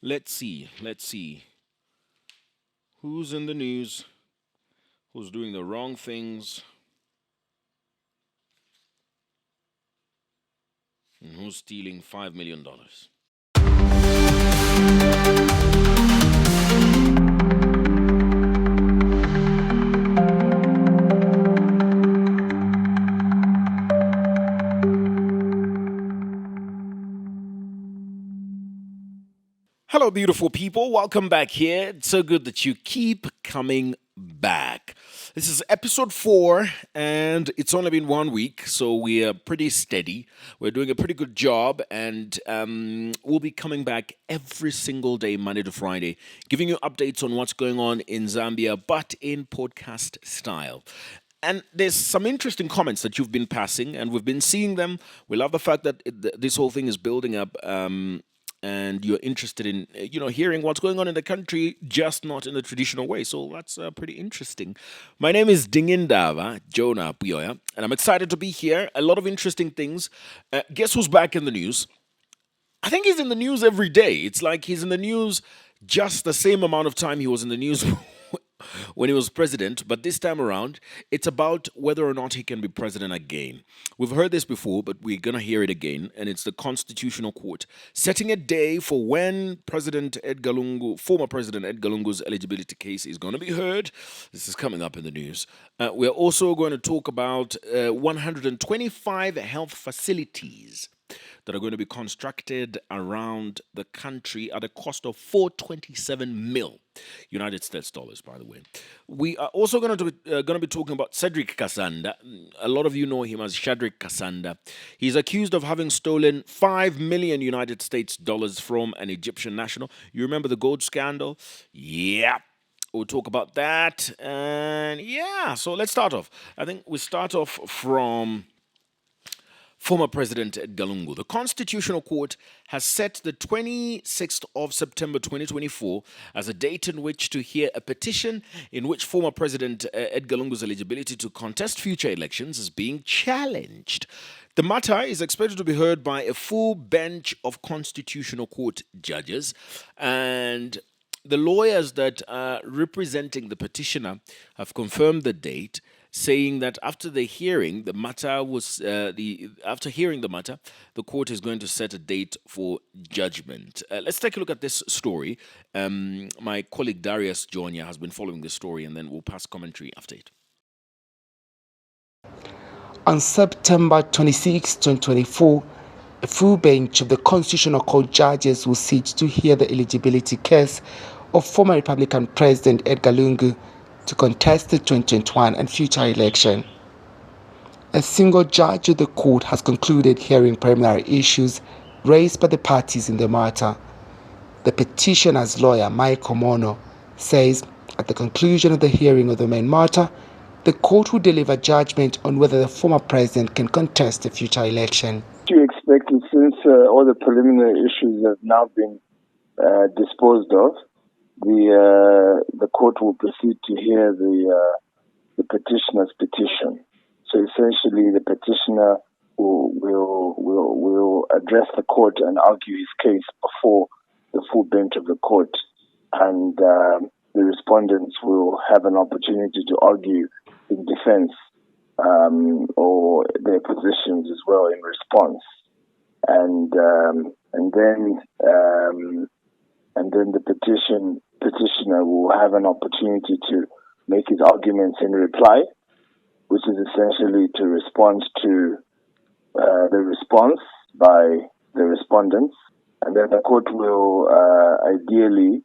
Let's see. Who's in the news? Who's doing the wrong things? And who's stealing $5 million? Hello, beautiful people. Welcome back here. It's so good that you keep coming back. This is episode 4, and it's only been 1 week, so we are pretty steady. We're doing a pretty good job, and we'll be coming back every single day, Monday to Friday, giving you updates on what's going on in Zambia, but in podcast style. And there's some interesting comments that you've been passing, and we've been seeing them. We love the fact that this whole thing is building up. And you're interested in hearing what's going on in the country, just not in the traditional way. So that's pretty interesting. My name is Dingindaba Jonah Buyoya, and I'm excited to be here. A lot of interesting things. Guess who's back in the news? I think he's in the news every day. It's like he's in the news just the same amount of time he was in the news when he was president, but this time around, it's about whether or not he can be president again. We've heard this before, but we're going to hear it again, and it's the Constitutional Court setting a day for when former President Edgar Lungu's eligibility case is going to be heard. This is coming up in the news. We're also going to talk about 125 health facilities that are going to be constructed around the country at a cost of 427 mil United States dollars, by the way. We are also going to be talking about Cedric Kasanda. A lot of you know him as Shadrach Kasanda. He's accused of having stolen 5 million United States dollars from an Egyptian national. You remember the gold scandal? Yeah. We'll talk about that. And yeah, so let's start off. I think we start off from former President Edgar Lungu. The Constitutional Court has set the 26th of September 2024 as a date in which to hear a petition in which former President Edgar Lungu's eligibility to contest future elections is being challenged. The matter is expected to be heard by a full bench of Constitutional Court judges, and the lawyers that are representing the petitioner have confirmed the date, saying that after hearing the matter, the court is going to set a date for judgment. Let's take a look at this story. My colleague Darius Jonya has been following this story, and then we'll pass commentary after it. On September 26, 2024, a full bench of the Constitutional Court judges will sit to hear the eligibility case of former Republican President Edgar Lungu to contest the 2021 and future election. A single judge of the court has concluded hearing preliminary issues raised by the parties in the matter. The petitioner's lawyer, Michael Mono, says at the conclusion of the hearing of the main matter, the court will deliver judgment on whether the former president can contest the future election. You expect it, since all the preliminary issues have now been disposed of, the court will proceed to hear the petitioner's petition. So essentially, the petitioner will address the court and argue his case before the full bench of the court, and the respondents will have an opportunity to argue in defense or their positions as well in response, and then the petitioner will have an opportunity to make his arguments in reply, which is essentially to respond to the response by the respondents, and then the court will ideally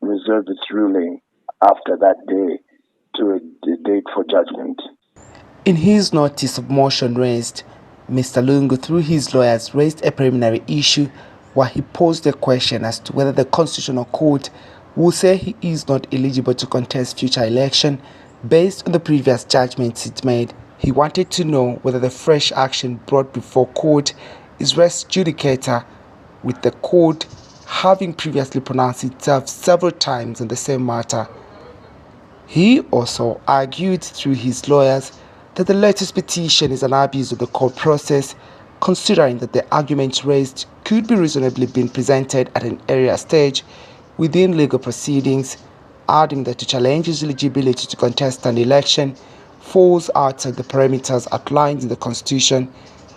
reserve its ruling after that day to a date for judgment. In his notice of motion raised, Mr. Lungu, through his lawyers, raised a preliminary issue where he posed a question as to whether the Constitutional Court will say he is not eligible to contest future election based on the previous judgments it made. He wanted to know whether the fresh action brought before court is res judicata, with the court having previously pronounced itself several times on the same matter. He also argued through his lawyers that the latest petition is an abuse of the court process, considering that the arguments raised could be reasonably been presented at an earlier stage within legal proceedings, adding that to challenge his eligibility to contest an election falls outside the parameters outlined in the Constitution,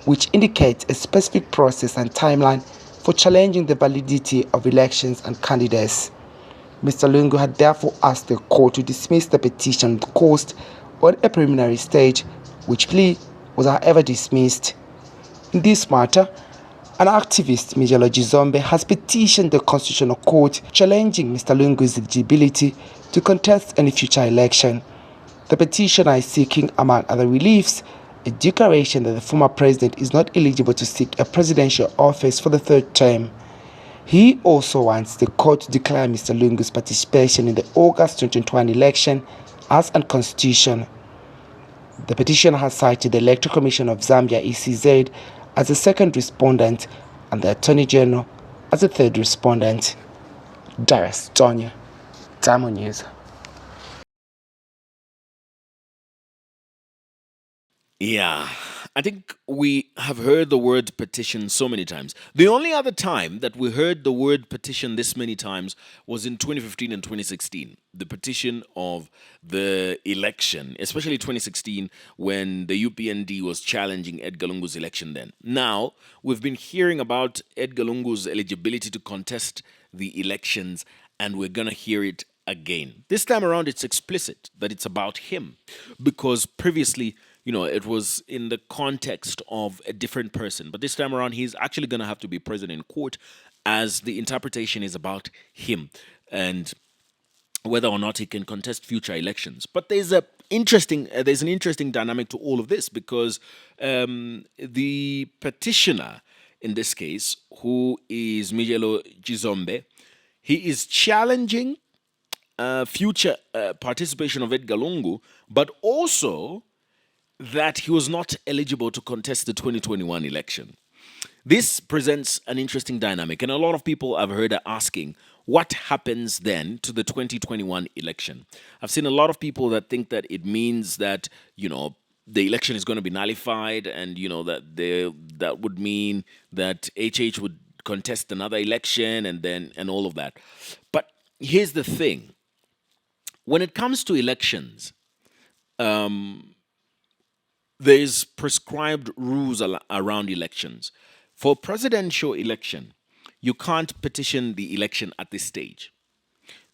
which indicates a specific process and timeline for challenging the validity of elections and candidates. Mr. Lungu had therefore asked the court to dismiss the petition with cost on a preliminary stage, which plea was however dismissed. In this matter, an activist, Mijelo Jizombe, has petitioned the Constitutional Court challenging Mr. Lungu's eligibility to contest any future election. The petitioner is seeking, among other reliefs, a declaration that the former president is not eligible to seek a presidential office for the third term. He also wants the court to declare Mr. Lungu's participation in the August 2021 election as unconstitutional. The petitioner has cited the Electoral Commission of Zambia, ECZ, as the second respondent and the Attorney General as the third respondent. Darius Tonya, Diamond News. Yeah, I think we have heard the word petition so many times. The only other time that we heard the word petition this many times was in 2015 and 2016. The petition of the election, especially 2016 when the UPND was challenging Edgar Lungu's election then. Now, we've been hearing about Edgar Lungu's eligibility to contest the elections, and we're going to hear it again. This time around, it's explicit that it's about him because previously, it was in the context of a different person. But this time around, he's actually going to have to be present in court as the interpretation is about him and whether or not he can contest future elections. But there's an interesting dynamic to all of this because the petitioner in this case, who is Mijelo Jizombe, he is challenging future participation of Edgar Lungu, but also that he was not eligible to contest the 2021 election. This presents an interesting dynamic, and a lot of people I've heard are asking, what happens then to the 2021 election? I've seen a lot of people that think that it means that, the election is going to be nullified, and, that would mean that HH would contest another election and all of that. But here's the thing. When it comes to elections, there's prescribed rules around elections. For presidential election, you can't petition the election at this stage.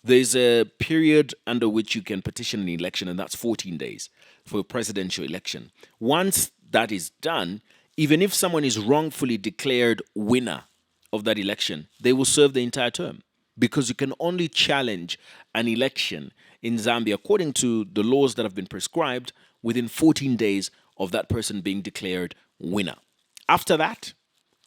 There's a period under which you can petition an election, and that's 14 days for a presidential election. Once that is done, even if someone is wrongfully declared winner of that election, they will serve the entire term because you can only challenge an election in Zambia according to the laws that have been prescribed within 14 days of that person being declared winner. After that,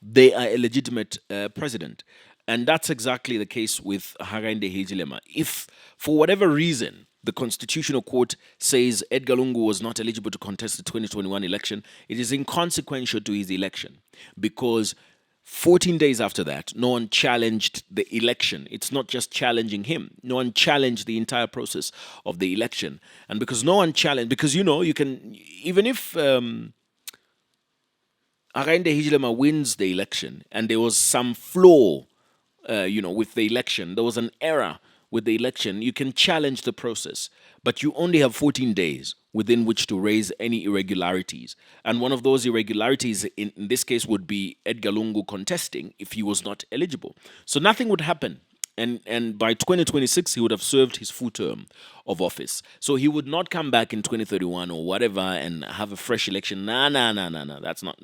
they are a legitimate president. And that's exactly the case with Hakainde Hichilema. If, for whatever reason, the Constitutional Court says Edgar Lungu was not eligible to contest the 2021 election, it is inconsequential to his election because 14 days after that, no one challenged the election. It's not just challenging him. No one challenged the entire process of the election. And because no one challenged, because, you can, even if Hakainde Hichilema wins the election and there was some flaw, with the election, there was an error with the election, you can challenge the process. But you only have 14 days within which to raise any irregularities. And one of those irregularities in this case would be Edgar Lungu contesting if he was not eligible. So nothing would happen. And by 2026, he would have served his full term of office. So he would not come back in 2031 or whatever and have a fresh election. No. That's not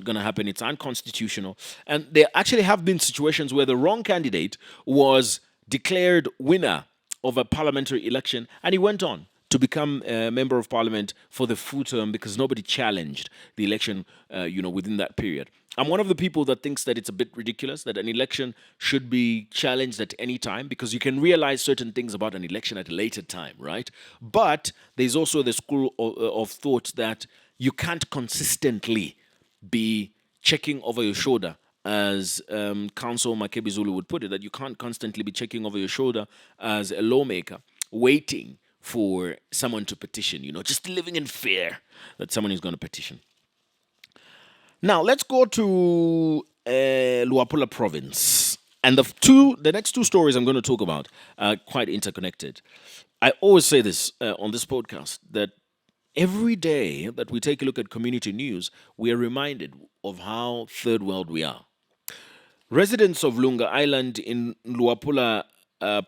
going to happen. It's unconstitutional. And there actually have been situations where the wrong candidate was declared winner of a parliamentary election, and he went on to become a member of parliament for the full term because nobody challenged the election, within that period. I'm one of the people that thinks that it's a bit ridiculous that an election should be challenged at any time because you can realize certain things about an election at a later time, right? But there's also the school of thought that you can't consistently be checking over your shoulder, as Council Makebi Zulu would put it, that you can't constantly be checking over your shoulder as a lawmaker, waiting for someone to petition, just living in fear that someone is going to petition. Now, let's go to Luapula province. And the next two stories I'm going to talk about are quite interconnected. I always say this on this podcast that every day that we take a look at community news, we are reminded of how third world we are. Residents of Lunga Island in Luapula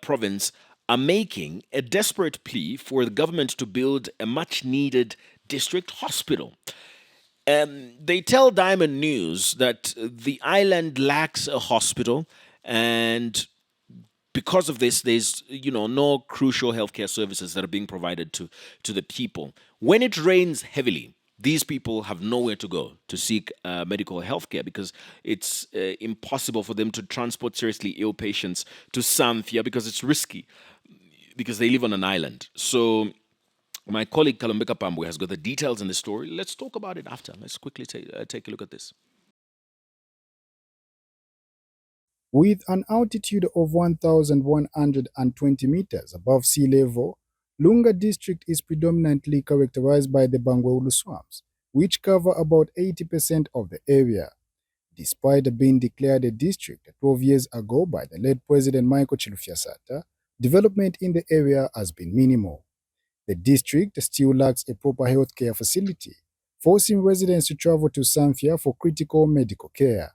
province are making a desperate plea for the government to build a much needed district hospital. They tell Diamond News that the island lacks a hospital, and because of this, there's no crucial healthcare services that are being provided to the people. When it rains heavily, these people have nowhere to go to seek medical healthcare because it's impossible for them to transport seriously ill patients to Zambia because it's risky because they live on an island. So my colleague Kalombeka Pambwe has got the details in the story. Let's talk about it after. Let's quickly take a look at this. With an altitude of 1,120 meters above sea level, Lunga district is predominantly characterized by the Bangweulu swamps, which cover about 80% of the area. Despite being declared a district 12 years ago by the late President Michael Chilufya-Sata, development in the area has been minimal. The district still lacks a proper healthcare facility, forcing residents to travel to Zambia for critical medical care.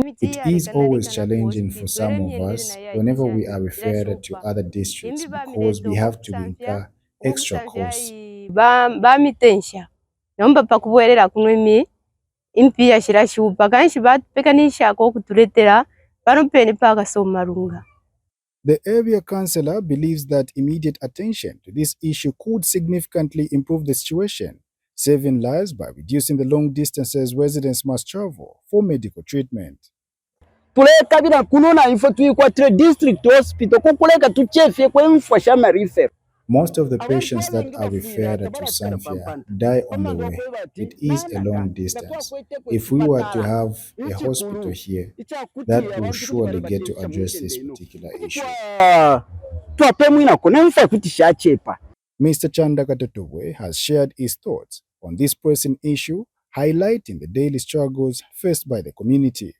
It is always challenging for some of us whenever we are referred to other districts because we have to incur extra costs. The area councillor believes that immediate attention to this issue could significantly improve the situation, saving lives by reducing the long distances residents must travel for medical treatment. tulekabira kunona ifo tuikwatire district hospital kukuleka tuchefye kwemfwa shamarifero. Most of the patients that are referred to Zambia die on the way. It is a long distance. If we were to have a hospital here, that will surely get to address this particular issue. Mr. Chandaka Totobwe has shared his thoughts on this pressing issue, highlighting the daily struggles faced by the community.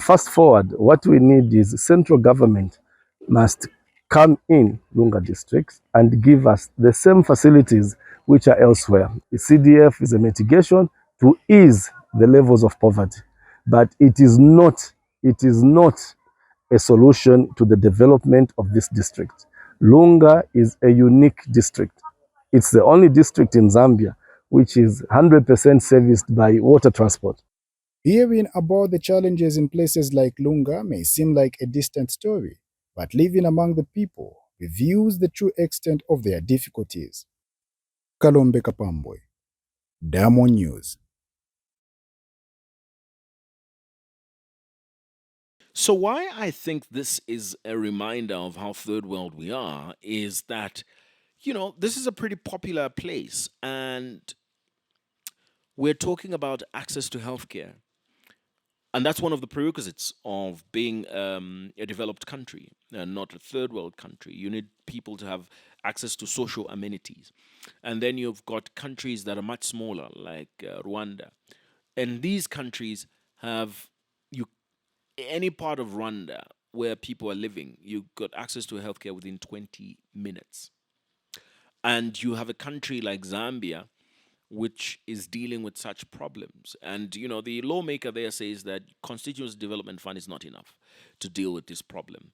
Fast forward, what we need is central government must come in Lunga districts and give us the same facilities which are elsewhere. The CDF is a mitigation to ease the levels of poverty, but it is not a solution to the development of this district. Lunga is a unique district. It's the only district in Zambia which is 100% serviced by water transport. Hearing about the challenges in places like Lunga may seem like a distant story, but living among the people reveals the true extent of their difficulties. Kalombeka Pambwe, Diamond News. So why I think this is a reminder of how third world we are is that, this is a pretty popular place and we're talking about access to healthcare. And that's one of the prerequisites of being a developed country, not a third world country. You need people to have access to social amenities. And then you've got countries that are much smaller, like Rwanda. And these countries have, any part of Rwanda where people are living, you've got access to healthcare within 20 minutes. And you have a country like Zambia, which is dealing with such problems. And, the lawmaker there says that Constituency Development Fund is not enough to deal with this problem.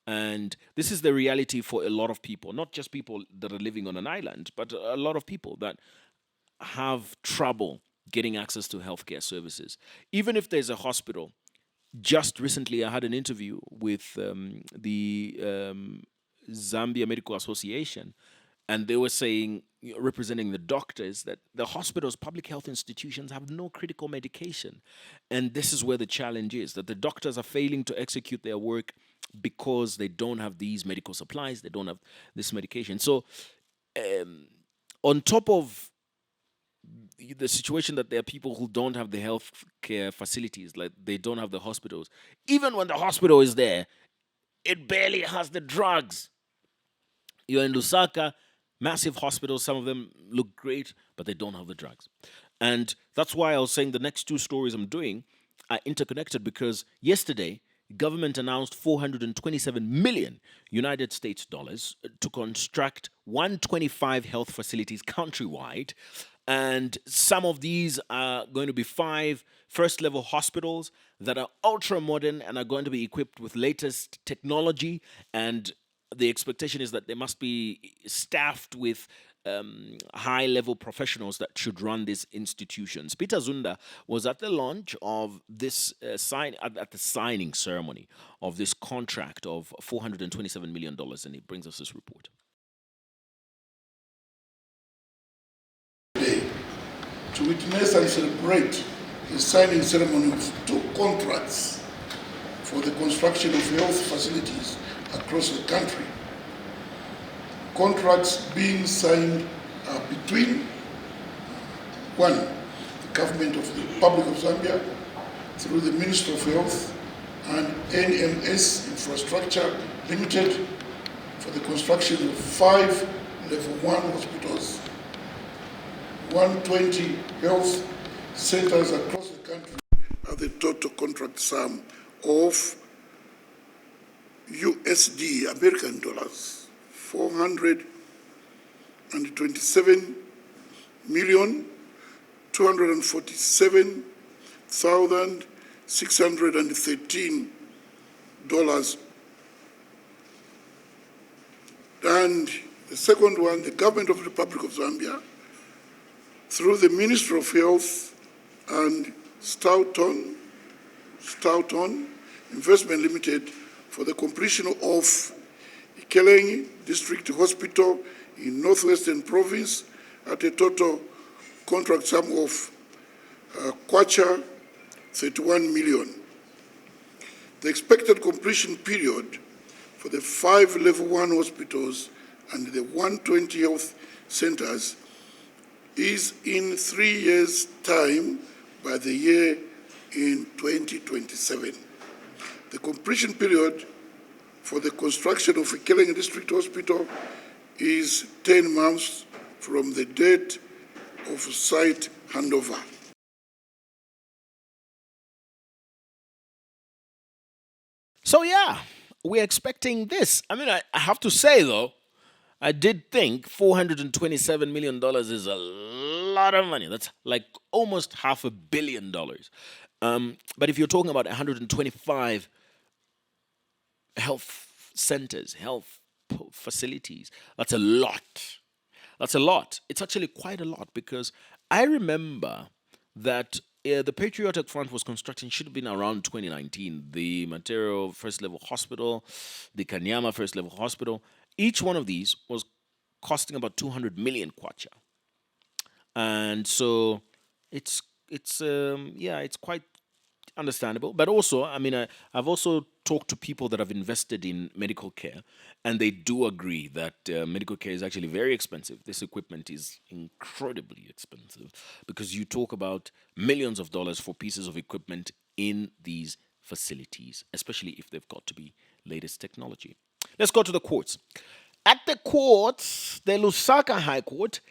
And this is the reality for a lot of people, not just people that are living on an island, but a lot of people that have trouble getting access to healthcare services. Even if there's a hospital, just recently I had an interview with the Zambia Medical Association, and they were saying, representing the doctors, that the hospitals, public health institutions have no critical medication. And this is where the challenge is, that the doctors are failing to execute their work because they don't have these medical supplies, they don't have this medication. So on top of the situation that there are people who don't have the health care facilities, like they don't have the hospitals, even when the hospital is there, it barely has the drugs. You're in Lusaka, Massive hospitals, some of them look great, but they don't have the drugs. And that's why I was saying the next two stories I'm doing are interconnected, because yesterday, government announced 427 million United States dollars to construct 125 health facilities countrywide. And some of these are going to be 5 first level hospitals that are ultra modern and are going to be equipped with latest technology. And the expectation is that they must be staffed with high level professionals that should run these institutions. Peter Zunda was at the launch of this at the signing ceremony of this contract of $427 million, and he brings us this report. To witness and celebrate the signing ceremony of 2 contracts for the construction of health facilities across the country. Contracts being signed between 1, the government of the Republic of Zambia through the Ministry of Health and NMS Infrastructure Limited for the construction of 5 level 1 hospitals, 120 health centers across the country at the total contract sum of USD, American dollars, $427,247,613. And the second one, the government of the Republic of Zambia, through the Ministry of Health and Stoughton Investment Limited for the completion of Ikeleng District Hospital in Northwestern Province at a total contract sum of kwacha 31 million. The expected completion period for the 5 level 1 hospitals and the 120 health centers is in 3 years' time by the year in 2027. The completion period for the construction of Ikeleng District Hospital is 10 months from the date of site handover. So yeah, we're expecting this. I mean, I have to say though, I did think $427 million is a lot of money. That's like almost $500 million. But if you're talking about 125 health centers, health facilities, that's a lot. That's a lot. It's actually quite a lot, because I remember that the Patriotic Front was constructing, should have been around 2019, the Matero First Level Hospital, the Kanyama First Level Hospital. Each one of these was costing about 200 million kwacha. And so it's quite understandable. But also, I mean, I've also talked to people that have invested in medical care, and they do agree that medical care is actually very expensive. This equipment is incredibly expensive, because you talk about millions of dollars for pieces of equipment in these facilities, especially if they've got to be latest technology. Let's go to the courts. At the courts, the Lusaka High Court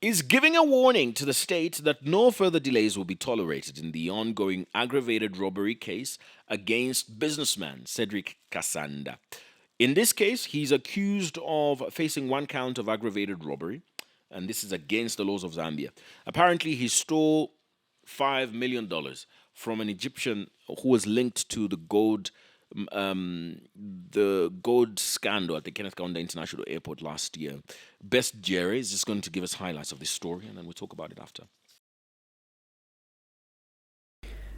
is giving a warning to the state that no further delays will be tolerated in the ongoing aggravated robbery case against businessman Cedric Kasanda. In this case, he's accused of facing 1 count of aggravated robbery, and this is against the laws of Zambia. Apparently, he stole $5 million from an Egyptian who was linked to the gold scandal at the Kenneth Kaunda International Airport last year. Best Jerry is just going to give us highlights of this story, and then we'll talk about it after.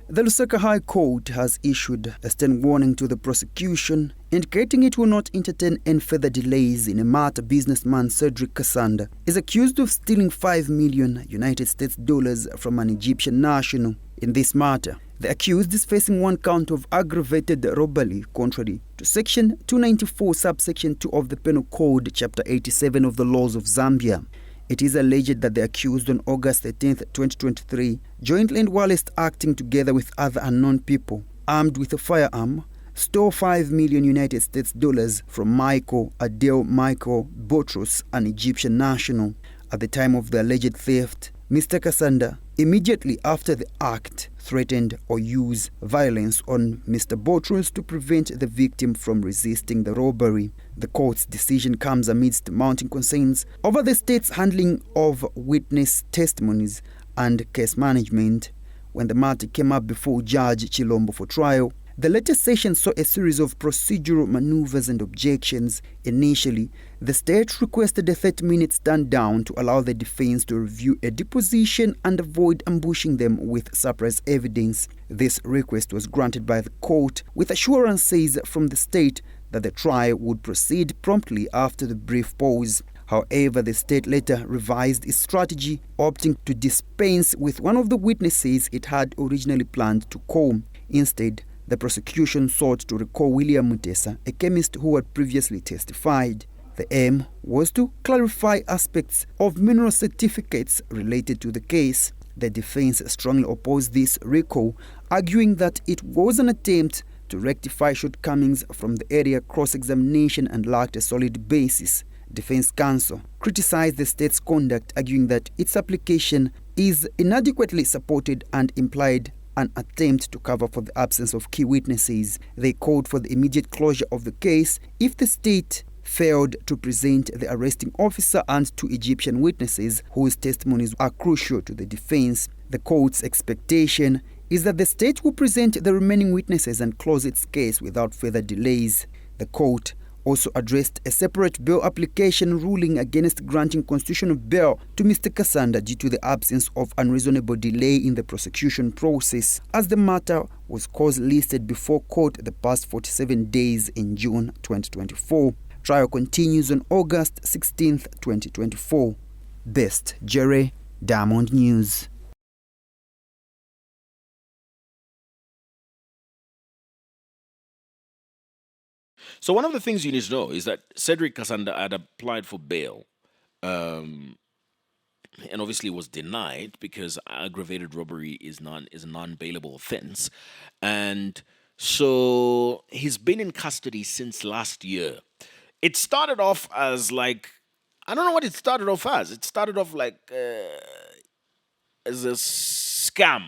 The Lusaka High Court has issued a stern warning to the prosecution, indicating it will not entertain any further delays in a matter businessman Cedric Kasanda is accused of stealing $5 million United States dollars from an Egyptian national. In this matter, the accused is facing 1 count of aggravated robbery contrary to Section 294, subsection 2 of the Penal Code, Chapter 87 of the laws of Zambia. It is alleged that the accused on August 13, 2023, jointly and whilst acting together with other unknown people, armed with a firearm, stole $5 million United States dollars from Michael Adele Michael Botros, an Egyptian national. At the time of the alleged theft, Mr. Kasanda, immediately after the act, threatened or used violence on Mr. Botros to prevent the victim from resisting the robbery. The court's decision comes amidst mounting concerns over the state's handling of witness testimonies and case management. When the matter came up before Judge Chilombo for trial, the latest session saw a series of procedural maneuvers and objections. Initially, the state requested a 30-minute stand-down to allow the defense to review a deposition and avoid ambushing them with surprise evidence. This request was granted by the court, with assurances from the state that the trial would proceed promptly after the brief pause. However, the state later revised its strategy, opting to dispense with one of the witnesses it had originally planned to call. Instead, the prosecution sought to recall William Mutesa, a chemist who had previously testified. The aim was to clarify aspects of mineral certificates related to the case. The defense strongly opposed this recall, arguing that it was an attempt to rectify shortcomings from the earlier cross-examination and lacked a solid basis. Defense counsel criticized the state's conduct, arguing that its application is inadequately supported and implied an attempt to cover for the absence of key witnesses. They called for the immediate closure of the case if the state failed to present the arresting officer and two Egyptian witnesses whose testimonies are crucial to the defense. The court's expectation is that the state will present the remaining witnesses and close its case without further delays. The court also addressed a separate bail application ruling against granting constitutional bail to Mr. Kasanda due to the absence of unreasonable delay in the prosecution process, as the matter was cause listed before court the past 47 days in June 2024. Trial continues on August 16th, 2024. Best Jerry, Diamond News. So one of the things you need to know is that Cedric Kasanda had applied for bail, and obviously was denied because aggravated robbery is a non-bailable offense, and so he's been in custody since last year. It started off as like, I don't know what it started off as. It started off like as a scam.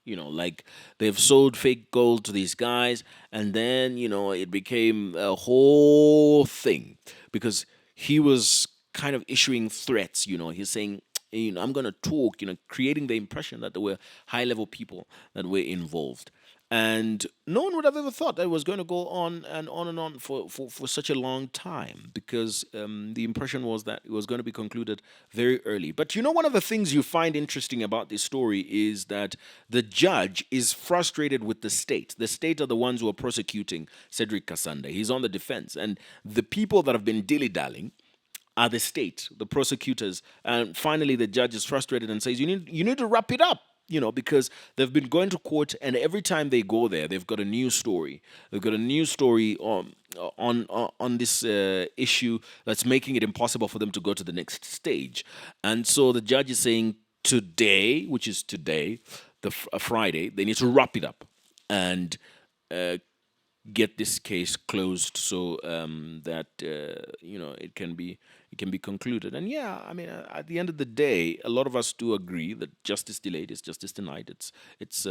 Like they've sold fake gold to these guys, and then, it became a whole thing because he was kind of issuing threats. He's saying, I'm going to talk, creating the impression that there were high level people that were involved. And no one would have ever thought that it was going to go on and on and on for such a long time, because the impression was that it was going to be concluded very early. But one of the things you find interesting about this story is that the judge is frustrated with the state. The state are the ones who are prosecuting Cedric Kasanda. He's on the defense. And the people that have been dilly-dallying are the state, the prosecutors. And finally, the judge is frustrated and says, you need to wrap it up. Because they've been going to court, and every time they go there, they've got a new story. They've got a new story on this issue that's making it impossible for them to go to the next stage. And so the judge is saying today, which is today, Friday, they need to wrap it up and get this case closed so that it can be concluded. And at the end of the day, a lot of us do agree that justice delayed is justice denied. It's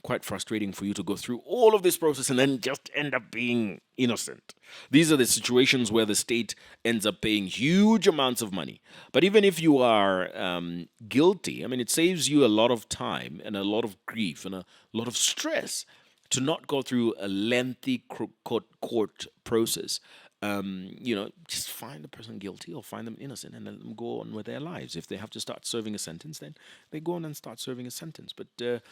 quite frustrating for you to go through all of this process and then just end up being innocent. These are the situations where the state ends up paying huge amounts of money. But even if you are guilty, it saves you a lot of time and a lot of grief and a lot of stress to not go through a lengthy court process. Just find the person guilty or find them innocent and let them go on with their lives. If they have to start serving a sentence, then they go on and start serving a sentence. But the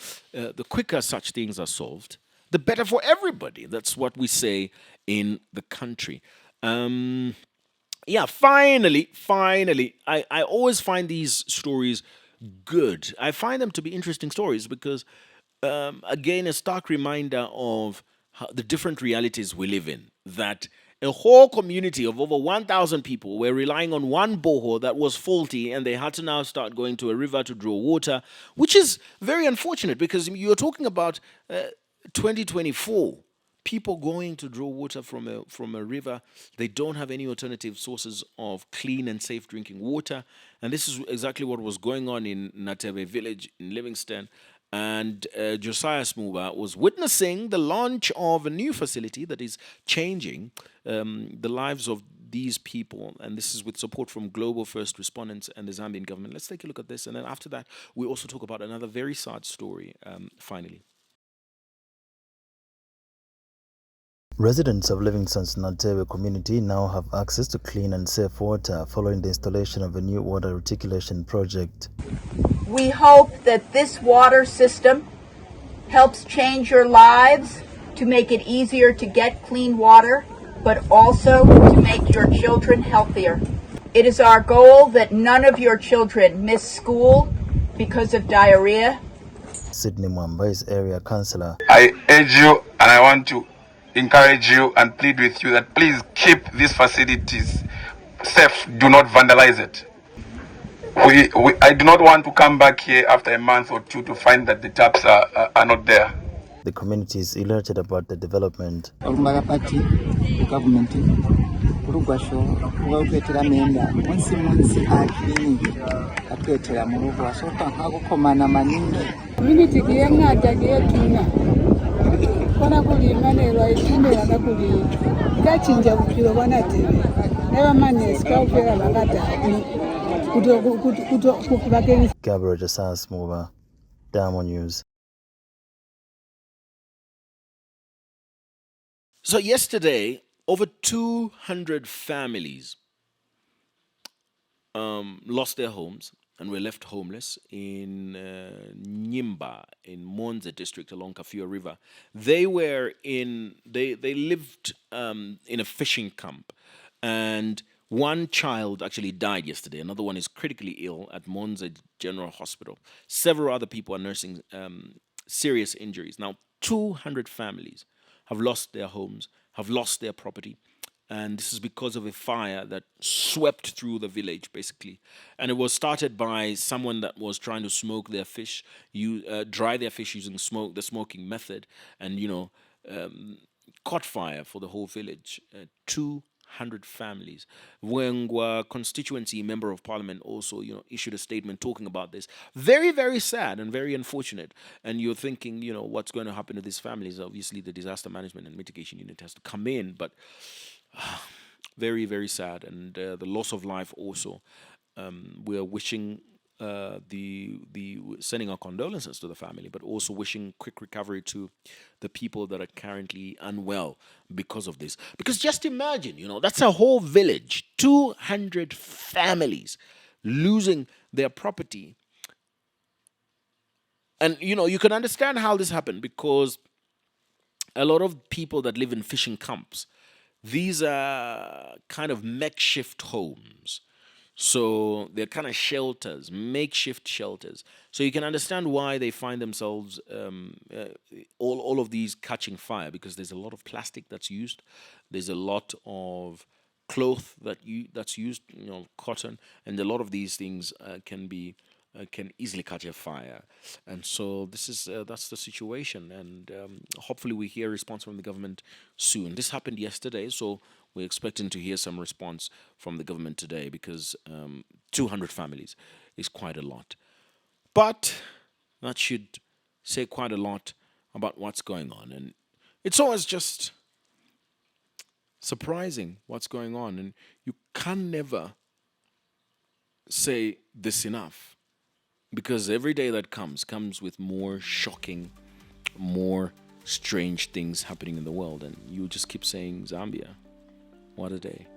quicker such things are solved, the better for everybody. That's what we say in the country. Finally, I always find these stories good. I find them to be interesting stories because again, a stark reminder of the different realities we live in, that a whole community of over 1,000 people were relying on one borehole that was faulty, and they had to now start going to a river to draw water, which is very unfortunate because you're talking about 2024. people going to draw water from a river. They don't have any alternative sources of clean and safe drinking water. And this is exactly what was going on in Natebe village in Livingstone. And Josiah Smuba was witnessing the launch of a new facility that is changing the lives of these people. And this is with support from global first respondents and the Zambian government. Let's take a look at this. And then after that, we also talk about another very sad story, finally. Residents of Livingstone's Natebe community now have access to clean and safe water following the installation of a new water reticulation project. We hope that this water system helps change your lives to make it easier to get clean water, but also to make your children healthier. It is our goal that none of your children miss school because of diarrhea. Sydney Mwamba is area councillor. I urge you and I want to encourage you and plead with you that please keep these facilities safe. Do not vandalize it. I do not want to come back here after a month or two to find that the taps are not there. The community is elated about the development. The government Gabriel Jasas Mova, Diamond News. So yesterday, over 200 families lost their homes and were left homeless in Nyimba in Monza district along Kafua River. They lived in a fishing camp, and one child actually died yesterday. Another one is critically ill at Monza General Hospital. Several other people are nursing serious injuries. Now, 200 families have lost their homes, have lost their property. And this is because of a fire that swept through the village, basically. And it was started by someone that was trying to smoke their fish, dry their fish using the smoking method, and, caught fire for the whole village. 200 families. Wengwa constituency member of parliament also, issued a statement talking about this. Very, very sad and very unfortunate. And you're thinking, what's going to happen to these families? Obviously, the disaster management and mitigation unit has to come in, but very, very sad, and the loss of life also. We are wishing sending our condolences to the family, but also wishing quick recovery to the people that are currently unwell because of this. Because just imagine, that's a whole village, 200 families losing their property. And, you can understand how this happened, because a lot of people that live in fishing camps, these are kind of makeshift homes. So they're kind of shelters, makeshift shelters. So you can understand why they find themselves, all of these catching fire, because there's a lot of plastic that's used. There's a lot of cloth that's used, cotton, and a lot of these things can easily catch a fire. And so that's the situation, and hopefully we hear a response from the government soon. This happened yesterday, so we're expecting to hear some response from the government today, because 200 families is quite a lot. But that should say quite a lot about what's going on, and it's always just surprising what's going on, and you can never say this enough. Because every day that comes with more shocking, more strange things happening in the world. And you just keep saying, Zambia, what a day.